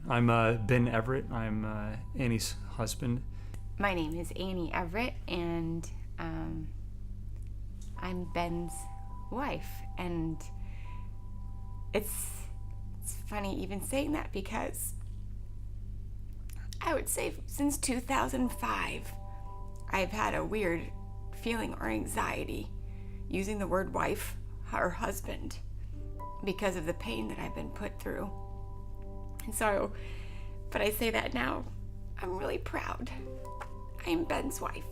I'm Ben Everett. I'm Annie's husband. My name is Annie Everett, and I'm Ben's wife. And it's funny even saying that, because I would say since 2005, I've had a weird feeling or anxiety using the word wife or husband because of the pain that I've been put through. And so, but I say that now, I'm really proud. I am Ben's wife.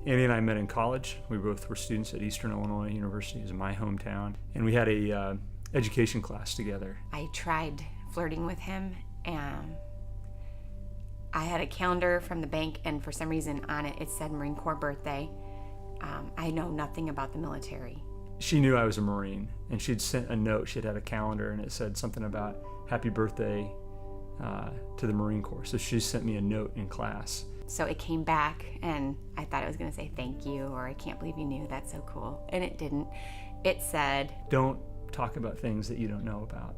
Annie and I met in college. We both were students at Eastern Illinois University, is my hometown, and we had a education class together. I tried flirting with him, and I had a calendar from the bank, and for some reason on it said Marine Corps birthday. I know nothing about the military. She knew I was a Marine, and she'd sent a note. She'd had a calendar, and it said something about happy birthday to the Marine Corps. So she sent me a note in class. So it came back, and I thought it was going to say thank you, or I can't believe you knew, that's so cool. And it didn't. It said, don't talk about things that you don't know about.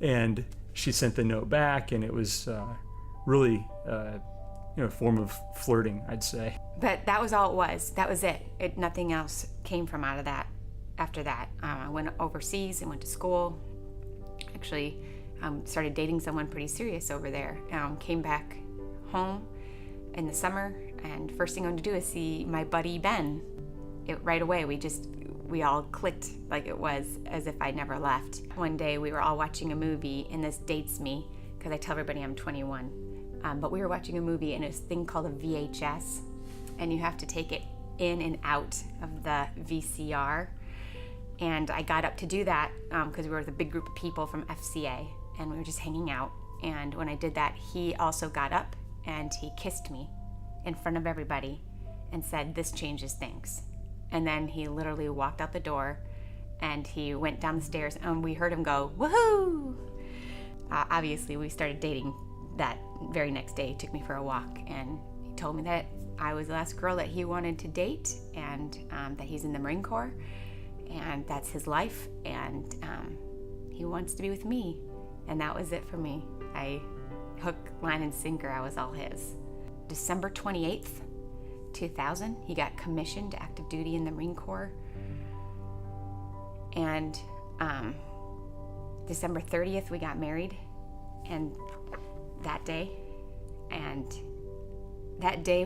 And she sent the note back, and it was really a form of flirting, I'd say. But that was all it was. That was it. Nothing else came from out of that. After that, I went overseas and went to school. Actually, started dating someone pretty serious over there. Came back home in the summer, and first thing I wanted to do is see my buddy Ben. Right away, we all clicked, like it was as if I'd never left. One day we were all watching a movie, and this dates me because I tell everybody I'm 21. But we were watching a movie, and it's a thing called a VHS, and you have to take it in and out of the VCR. And I got up to do that because we were with a big group of people from FCA, and we were just hanging out. And when I did that, he also got up and he kissed me in front of everybody and said, "This changes things." And then he literally walked out the door, and he went down the stairs, and we heard him go, "Woohoo!" Obviously, we started dating that very next day. He took me for a walk, and he told me that I was the last girl that he wanted to date, and that he's in the Marine Corps, and that's his life, and he wants to be with me. And that was it for me. Hook, line, and sinker, I was all his. December 28th, 2000, he got commissioned to active duty in the Marine Corps. And December 30th, we got married. And that day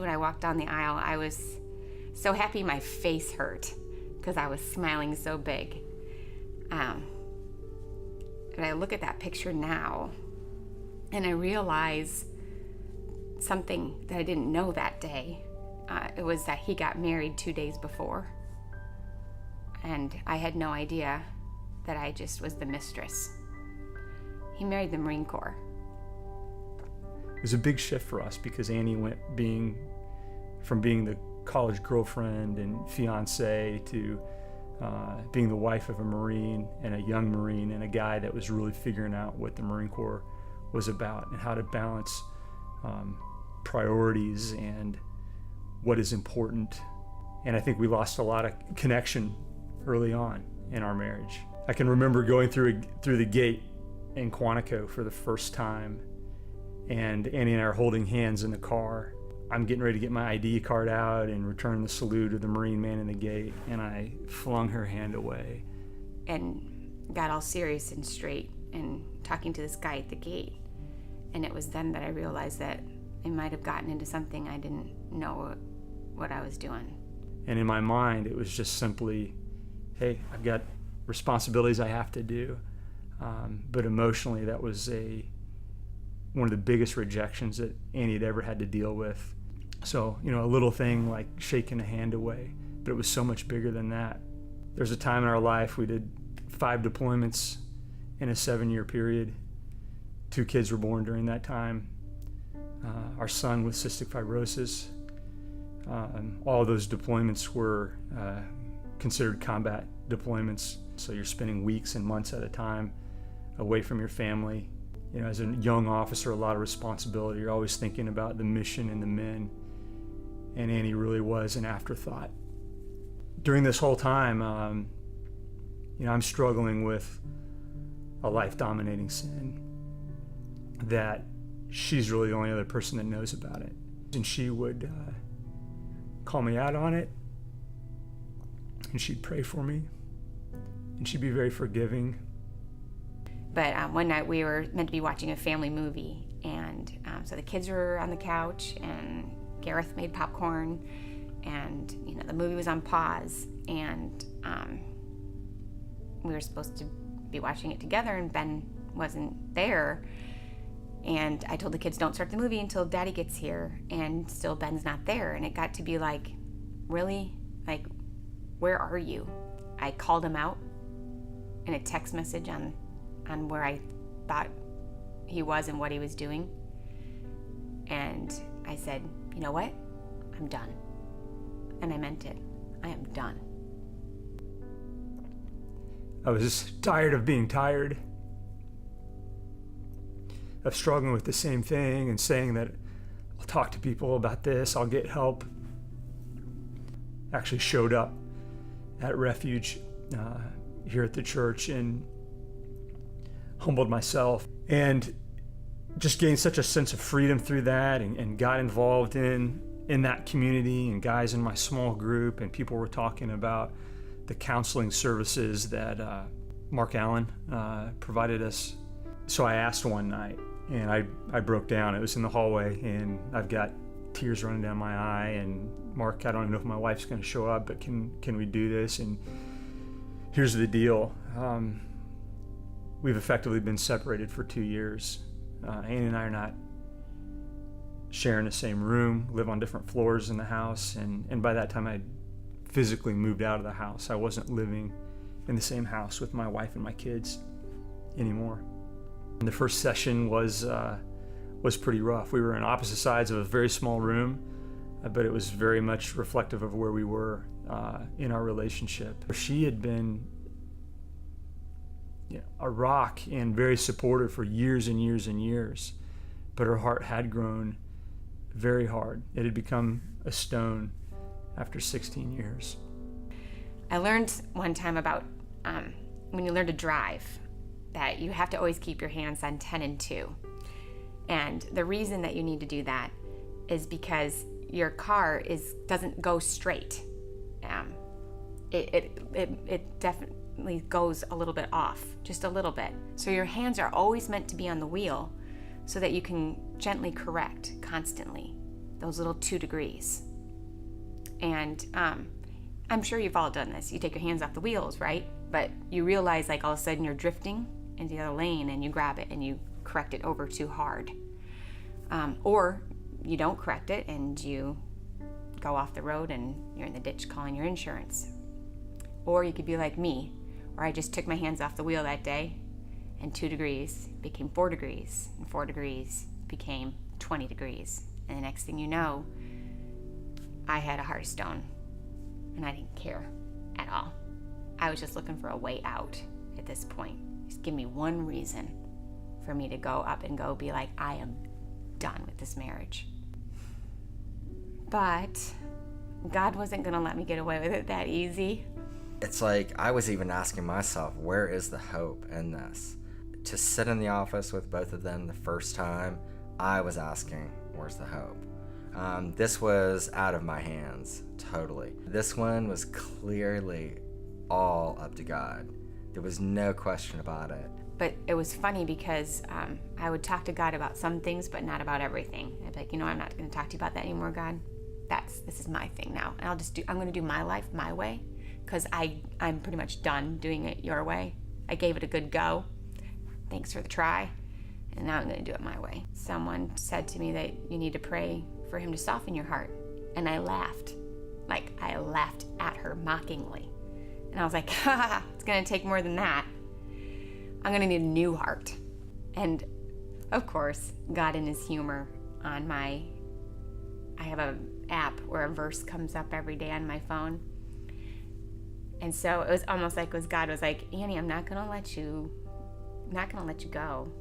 when I walked down the aisle, I was so happy my face hurt because I was smiling so big. And I look at that picture now, and I realize something that I didn't know that day. It was that he got married 2 days before, and I had no idea that I just was the mistress. He married the Marine Corps. It was a big shift for us because Annie went from being the college girlfriend and fiance to being the wife of a Marine, and a young Marine, and a guy that was really figuring out what the Marine Corps was about and how to balance priorities and what is important. And I think we lost a lot of connection early on in our marriage. I can remember going through the gate in Quantico for the first time, and Annie and I are holding hands in the car. I'm getting ready to get my ID card out and return the salute of the Marine man in the gate, and I flung her hand away. And got all serious and straight and talking to this guy at the gate. And it was then that I realized that I might have gotten into something I didn't know what I was doing. And in my mind, it was just simply, hey, I've got responsibilities I have to do. But emotionally, that was one of the biggest rejections that Annie had ever had to deal with. So, a little thing like shaking a hand away, but it was so much bigger than that. There's a time in our life we did 5 deployments in a 7-year period. 2 kids were born during that time. Our son with cystic fibrosis. All of those deployments were considered combat deployments. So you're spending weeks and months at a time away from your family. As a young officer, a lot of responsibility. You're always thinking about the mission and the men. And Annie really was an afterthought. During this whole time, I'm struggling with a life-dominating sin. that she's really the only other person that knows about it. And she would call me out on it, and she'd pray for me, and she'd be very forgiving. But one night we were meant to be watching a family movie, and so the kids were on the couch, and Gareth made popcorn, and the movie was on pause, and we were supposed to be watching it together, and Ben wasn't there. And I told the kids, don't start the movie until Daddy gets here, and still Ben's not there. And it got to be like, really? Like, where are you? I called him out in a text message on where I thought he was and what he was doing. And I said, you know what? I'm done. And I meant it. I am done. I was tired of being tired, of struggling with the same thing and saying that I'll talk to people about this, I'll get help. Actually showed up at Refuge here at the church and humbled myself, and just gained such a sense of freedom through that, and got involved in that community, and guys in my small group, and people were talking about the counseling services that Mark Allen provided us. So I asked one night, and I broke down. It was in the hallway, and I've got tears running down my eye, and Mark, I don't know if my wife's going to show up, but can we do this? And here's the deal. We've effectively been separated for 2 years. Annie and I are not sharing the same room, live on different floors in the house, and by that time I physically moved out of the house. I wasn't living in the same house with my wife and my kids anymore. And the first session was pretty rough. We were on opposite sides of a very small room, but it was very much reflective of where we were in our relationship. She had been a rock and very supportive for years and years and years, but her heart had grown very hard. It had become a stone after 16 years. I learned one time about when you learn to drive that you have to always keep your hands on 10 and 2. And the reason that you need to do that is because your car doesn't go straight. It definitely goes a little bit off, just a little bit. So your hands are always meant to be on the wheel so that you can gently correct constantly those little 2 degrees. And I'm sure you've all done this. You take your hands off the wheels, right? But you realize like all of a sudden you're drifting into the other lane, and you grab it and you correct it over too hard. Or you don't correct it and you go off the road and you're in the ditch calling your insurance. Or you could be like me, where I just took my hands off the wheel that day, and 2 degrees became 4 degrees, and 4 degrees became 20 degrees. And the next thing you know, I had a heart of stone, and I didn't care at all. I was just looking for a way out at this point. Just give me one reason for me to go up and go be like, I am done with this marriage. But God wasn't going to let me get away with it that easy. It's like I was even asking myself, where is the hope in this? To sit in the office with both of them the first time, I was asking, where's the hope? This was out of my hands, totally. This one was clearly all up to God. There was no question about it. But it was funny because I would talk to God about some things, but not about everything. I'd be like, I'm not going to talk to you about that anymore, God. This is my thing now. And I'm going to do my life my way, because I'm pretty much done doing it your way. I gave it a good go. Thanks for the try. And now I'm going to do it my way. Someone said to me that you need to pray for him to soften your heart. And I laughed. I laughed at her mockingly. And I was like, it's going to take more than that. I'm going to need a new heart. And of course, God in his humor I have an app where a verse comes up every day on my phone. And so it was almost like God was like, Annie, I'm not going to let you go.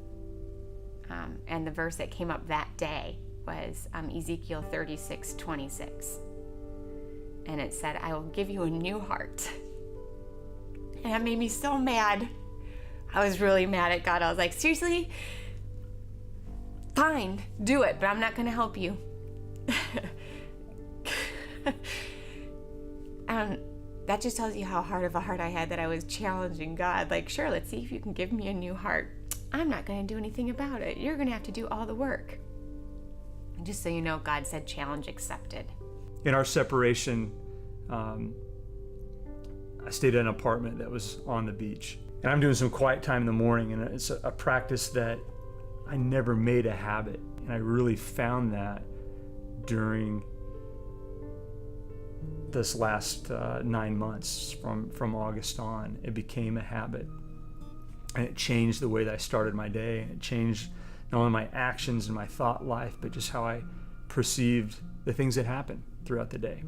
And the verse that came up that day was Ezekiel 36:26. And it said, I will give you a new heart. And that made me so mad. I was really mad at God. I was like, seriously? fine, do it, but I'm not going to help you. That just tells you how hard of a heart I had, that I was challenging God. Like, sure, let's see if you can give me a new heart. I'm not going to do anything about it. You're going to have to do all the work. And just so you know, God said challenge accepted. In our separation, I stayed in an apartment that was on the beach. And I'm doing some quiet time in the morning, and it's a practice that I never made a habit. And I really found that during this last 9 months from August on. It became a habit, and it changed the way that I started my day, and it changed not only my actions and my thought life, but just how I perceived the things that happened throughout the day.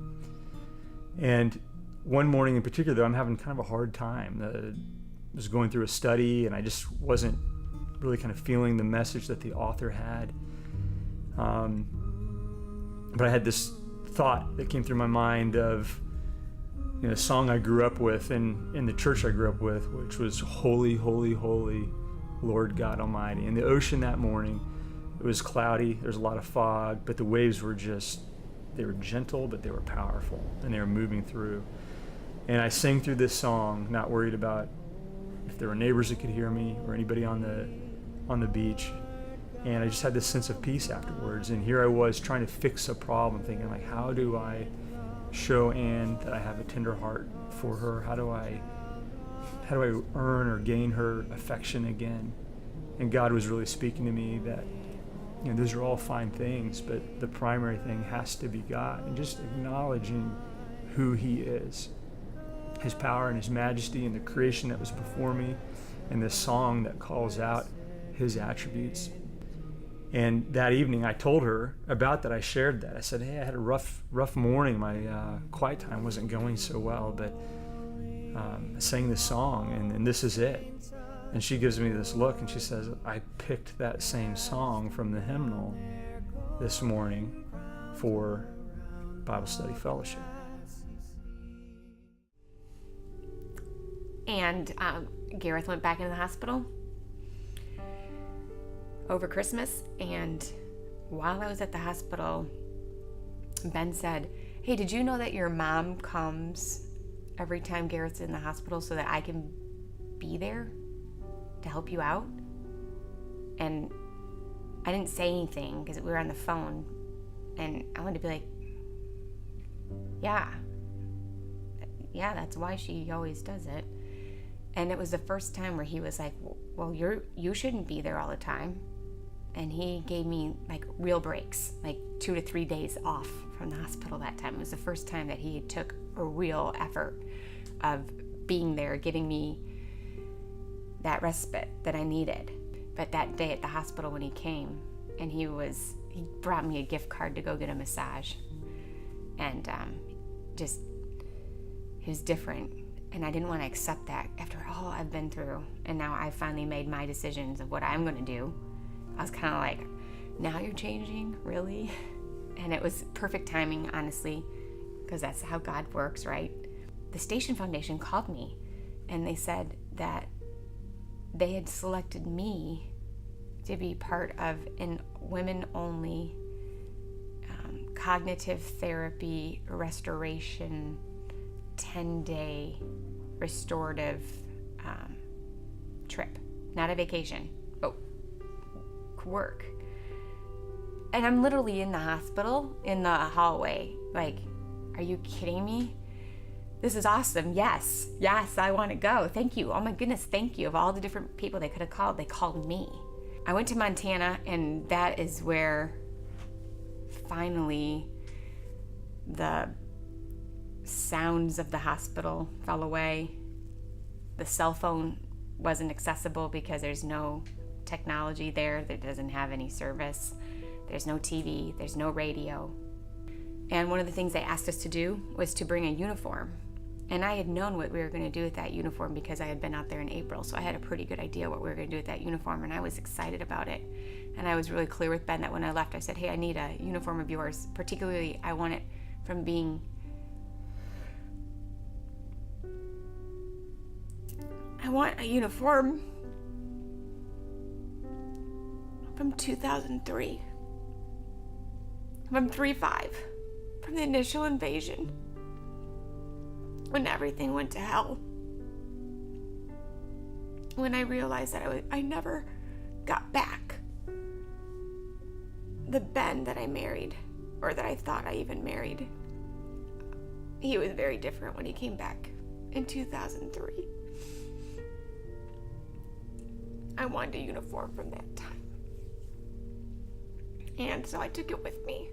And one morning in particular, though, I'm having kind of a hard time. I was going through a study, and I just wasn't really kind of feeling the message that the author had. But I had this thought that came through my mind of, you know, a song I grew up with in the church I grew up with, which was "Holy, Holy, Holy, Lord God Almighty." In the ocean that morning, it was cloudy, there was a lot of fog, but the waves were they were gentle, but they were powerful, and they were moving through. And I sang through this song, not worried about if there were neighbors that could hear me or anybody on the beach. And I just had this sense of peace afterwards. And here I was trying to fix a problem, thinking, like, how do I show Anne that I have a tender heart for her? How do I earn or gain her affection again? And God was really speaking to me that, you know, those are all fine things, but the primary thing has to be God, and just acknowledging who He is, His power and His majesty, and the creation that was before me, and this song that calls out His attributes. And that evening I told her about that. I shared that. I said, hey, I had a rough morning. My quiet time wasn't going so well, but I sang this song, and this is it. And she gives me this look, and she says, I picked that same song from the hymnal this morning for Bible Study Fellowship. And Gareth went back into the hospital over Christmas, and while I was at the hospital, Ben said, hey, did you know that your mom comes every time Gareth's in the hospital so that I can be there to help you out? And I didn't say anything because we were on the phone, and I wanted to be like, yeah, that's why she always does it. And it was the first time where he was like, well, you shouldn't be there all the time. And he gave me like real breaks, like 2 to 3 days off from the hospital that time. It was the first time that he took a real effort of being there, giving me that respite that I needed. But that day at the hospital when he came, and he brought me a gift card to go get a massage. And it was different. And I didn't want to accept that after all I've been through. And now I finally made my decisions of what I'm going to do. I was kind of like, now you're changing? Really? And it was perfect timing, honestly, because that's how God works, right? The Station Foundation called me, and they said that they had selected me to be part of a women-only cognitive therapy restoration 10-day restorative trip. Not a vacation, but work. And I'm literally in the hospital, in the hallway, like, are you kidding me? This is awesome. Yes, I want to go. Thank you. Oh my goodness, thank you. Of all the different people they could have called, they called me. I went to Montana, and that is where finally the sounds of the hospital fell away. The cell phone wasn't accessible because there's no technology there that doesn't have any service. There's no TV, there's no radio. And one of the things they asked us to do was to bring a uniform. And I had known what we were going to do with that uniform because I had been out there in April, so I had a pretty good idea what we were going to do with that uniform, and I was excited about it. And I was really clear with Ben that when I left, I said, hey, I need a uniform of yours. Particularly, I want it from being from 2003. From 3/5. From the initial invasion. When everything went to hell. When I realized that I never got back the Ben that I married, or that I thought I even married. He was very different when he came back in 2003. I wanted a uniform from that time. And so I took it with me.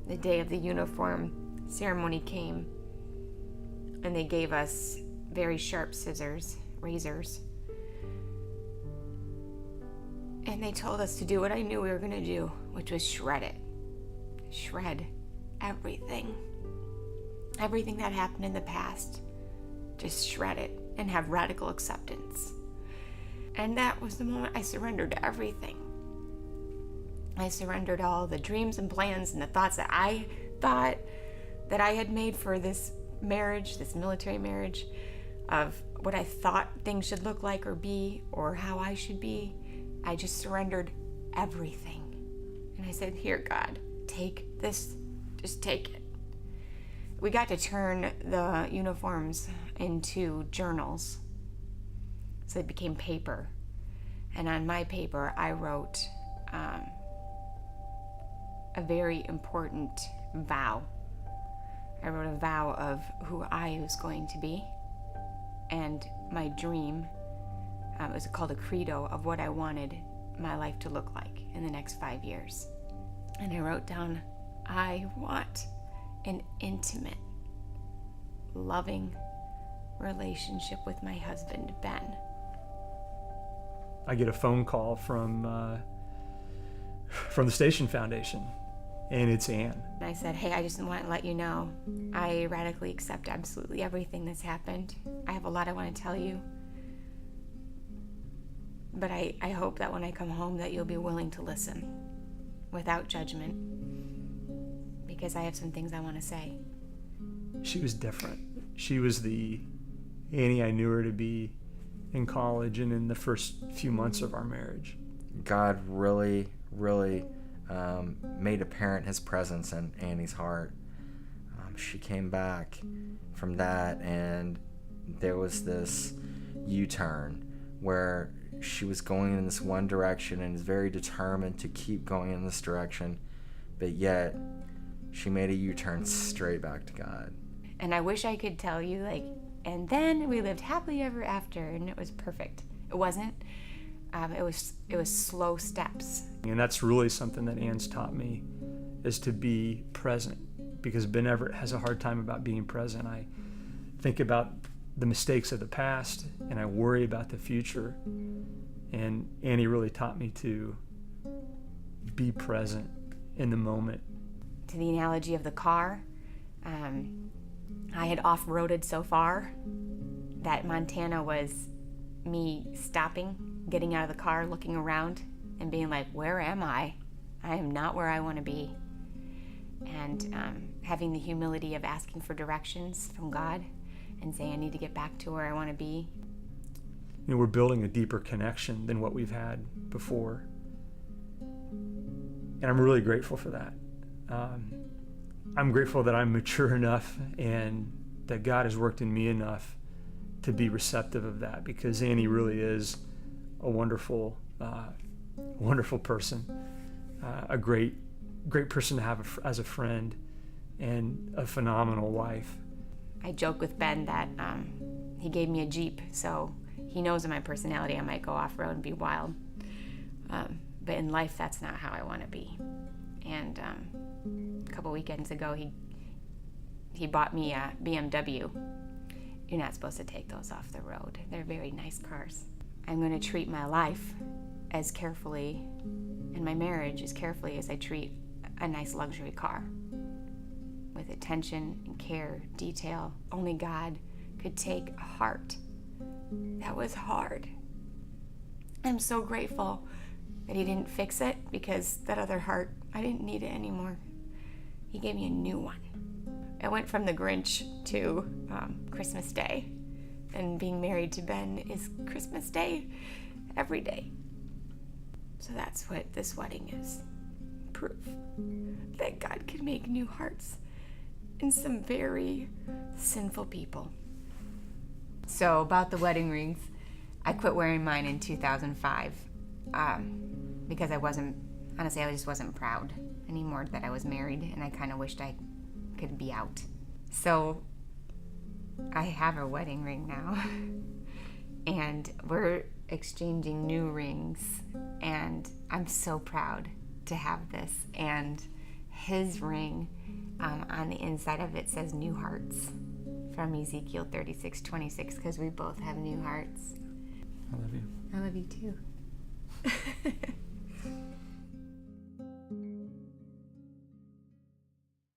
The day of the uniform ceremony came, and they gave us very sharp razors. And they told us to do what I knew we were going to do, which was shred it. Shred everything. Everything that happened in the past. Just shred it and have radical acceptance. And that was the moment I surrendered everything. I surrendered all the dreams and plans and the thoughts that I thought that I had made for this marriage, this military marriage, of what I thought things should look like or be, or how I should be. I just surrendered everything. And I said, here, God, take this. Just take it. We got to turn the uniforms into journals. So it became paper. And on my paper, I wrote a very important vow. I wrote a vow of who I was going to be, and my dream. It was called a credo of what I wanted my life to look like in the next 5 years. And I wrote down, I want an intimate, loving relationship with my husband, Ben. I get a phone call from the Station Foundation, and it's Ann. And I said, hey, I just want to let you know, I radically accept absolutely everything that's happened. I have a lot I want to tell you. But I hope that when I come home that you'll be willing to listen without judgment, because I have some things I want to say. She was different. She was the Annie I knew her to be in college and in the first few months of our marriage. God really, really made apparent his presence in Annie's heart. She came back from that, and there was this U-turn where she was going in this one direction and is very determined to keep going in this direction, but yet she made a U-turn straight back to God. And I wish I could tell you, and then we lived happily ever after, and it was perfect. It wasn't. It was slow steps. And that's really something that Ann's taught me, is to be present, because Ben Everett has a hard time about being present. I think about the mistakes of the past, and I worry about the future. And Annie really taught me to be present in the moment. To the analogy of the car, I had off-roaded so far that Montana was me stopping, getting out of the car, looking around, and being like, where am I? I am not where I want to be. And having the humility of asking for directions from God and saying I need to get back to where I want to be. We're building a deeper connection than what we've had before. And I'm really grateful for that. I'm grateful that I'm mature enough and that God has worked in me enough to be receptive of that, because Annie really is a wonderful, wonderful person, a great person to have as a friend, and a phenomenal wife. I joke with Ben that he gave me a Jeep, so he knows in my personality I might go off-road and be wild. But in life, that's not how I want to be. And a couple weekends ago, he bought me a BMW. You're not supposed to take those off the road. They're very nice cars. I'm going to treat my life as carefully, and my marriage as carefully as I treat a nice luxury car. With attention and care, detail. Only God could take a heart that was hard. I'm so grateful that he didn't fix it, because that other heart, I didn't need it anymore. He gave me a new one. I went from the Grinch to Christmas Day, and being married to Ben is Christmas Day every day. So that's what this wedding is. Proof that God can make new hearts in some very sinful people. So about the wedding rings, I quit wearing mine in 2005 because I just wasn't proud anymore that I was married, and I kind of wished I could be out. So I have a wedding ring now, and we're exchanging new rings, and I'm so proud to have this. And his ring, on the inside of it says new hearts from Ezekiel 36:26, because we both have new hearts. I love you. I love you too.